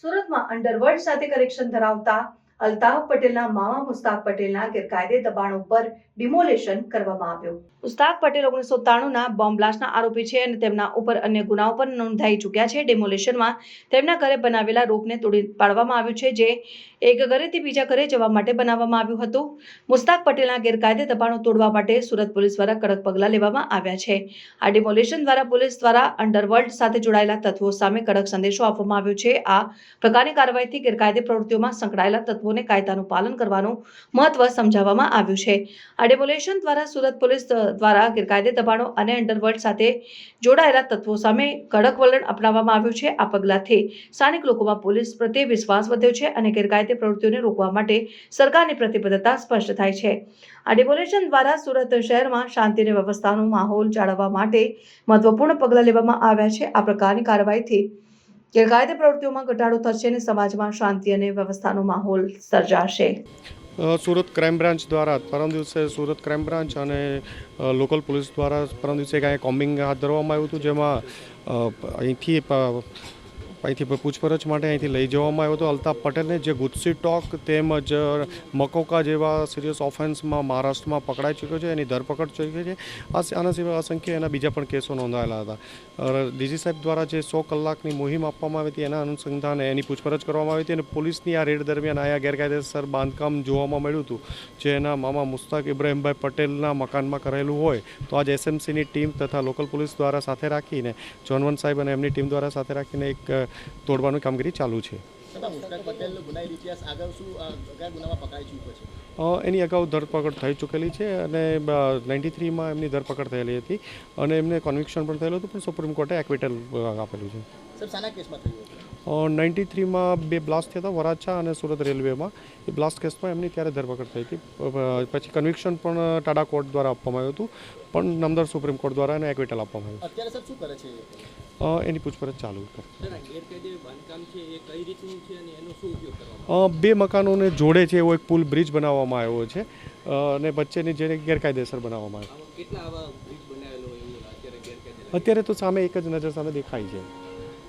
સુરતમાં અંડરવર્લ્ડ સાથે કનેક્શન ધરાવતા અલ્તાફ પટેલના મામા મુસ્તાક પટેલના ગેરકાયદે દબાણ ઉપર ડિમોલેશન કરવામાં આવ્યું. મુસ્તાક પટેલ 1993ના બોમ્બ બ્લાસ્ટના આરોપી છે અને તેમના ઉપર અન્ય ગુનાઓ પણ નોંધાઈ ચૂક્યા છે. ડિમોલેશનમાં તેમના ઘરે બનાવેલા રોપને તોડી પાડવામાં આવ્યું છે, જે એક ઘરેથી બીજા ઘરે જવા માટે બનાવવામાં આવ્યું હતું. મુસ્તાક પટેલના ગેરકાયદે દબાણો તોડવા માટે સુરત પોલીસ દ્વારા કડક પગલાં લેવામાં આવ્યા છે. આ ડિમોલેશન દ્વારા પોલીસ દ્વારા અંડરવર્લ્ડ સાથે જોડાયેલા તત્વો સામે કડક સંદેશો આપવામાં આવ્યો છે. આ પ્રકારની કાર્યવાહીથી ગેરકાયદે પ્રવૃત્તિઓમાં સંકળાયેલા તત્વોને કાયદાનું પાલન કરવાનું મહત્વ સમજાવવામાં આવ્યું છે. આ ડિમોલેશન દ્વારા સુરત પોલીસ દ્વારા ગેરકાયદે દબાણો અને અંડરવર્લ્ડ સાથે જોડાયેલા તત્વો સામે કડક વલણ અપનાવવામાં આવ્યું છે. આ પગલાંથી સ્થાનિક લોકોમાં પોલીસ પ્રત્યે વિશ્વાસ વધ્યો છે અને ગેરકાયદે પ્રવૃત્તિઓને રોકવા માટે સરકારની પ્રતિબદ્ધતા સ્પષ્ટ થાય છે. આ ડિમોલેશન દ્વારા સુરત શહેરમાં શાંતિ અને વ્યવસ્થાનો માહોલ જાળવવા માટે મહત્વપૂર્ણ પગલાં લેવામાં આવ્યા છે. આ પ્રકારની કાર્યવાહીથી ગેરકાયદે પ્રવૃત્તિઓમાં ઘટાડો થશે અને સમાજમાં શાંતિ અને વ્યવસ્થાનો માહોલ સર્જાશે. સુરત ક્રાઇમ બ્રાન્ચ દ્વારા પરમ દિવસે સુરત ક્રાઇમ બ્રાન્ચ અને લોકલ પોલીસ દ્વારા પરમ દિવસે કાંઈ કોમ્બિંગ હાથ ધરવામાં આવ્યું હતું, જેમાં અહીંથી પૂછપરછ માટે અહીંથી લઈ જવામાં આવ્યો હતો અલ્તાફ પટેલને, જે ગુસ્સી ટોક તેમજ મકોકા જેવા સિરિયસ ઓફેન્સમાં મહારાષ્ટ્રમાં પકડાઈ ચૂક્યો છે. એની ધરપકડ ચૂકી છે. આના સિવાય અસંખ્ય એના બીજા પણ કેસો નોંધાયેલા હતા. ડીજી સાહેબ દ્વારા જે 100 કલાકની મુહિમ આપવામાં આવી હતી, એના અનુસંધાને એની પૂછપરછ કરવામાં આવી હતી અને પોલીસની આ રેડ દરમિયાન આયા ગેરકાયદેસર બાંધકામ જોવામાં મળ્યું હતું, જે એના મામા મુસ્તાક ઇબ્રાહીમભાઈ પટેલના મકાનમાં કરેલું હોય. તો આજ એસએમસીની ટીમ તથા લોકલ પોલીસ દ્વારા સાથે રાખીને જોનવંત સાહેબ અને એમની ટીમ દ્વારા સાથે રાખીને એક તોડવાની કામગીરી ચાલુ છે. એની અગાઉ ધરપકડ થઈ ચૂકેલી છે અને 93માં એમની ધરપકડ થયેલી હતી અને એમને કન્વિક્શન પણ થયેલું હતું, પણ સુપ્રીમ કોર્ટે એક્વિટલ આપેલું છે. 93માં 2 બ્લાસ્ટ થયા હતા વરાછા અને સુરત રેલવેમાં. એ બ્લાસ્ટ કેસમાં એમની ત્યારે ધરપકડ થઈ હતી. પછી કન્વિક્શન પણ ટાડા કોર્ટ દ્વારા આપવામાં આવ્યું હતું, પણ નામદાર સુપ્રીમ કોર્ટ દ્વારા એને એક્વિટલ આપવામાં આવ્યું. અત્યારે સર શું કરે છે? એની પૂછપરછ ચાલુ કરે. બે મકાનોને જોડે છે એવો એક પુલ બ્રિજ બનાવવામાં આવ્યો છે અને વચ્ચેની જે ગેરકાયદેસર બનાવવામાં આવ્યો. અત્યારે તો સામે એક જ નજર સામે દેખાય છે.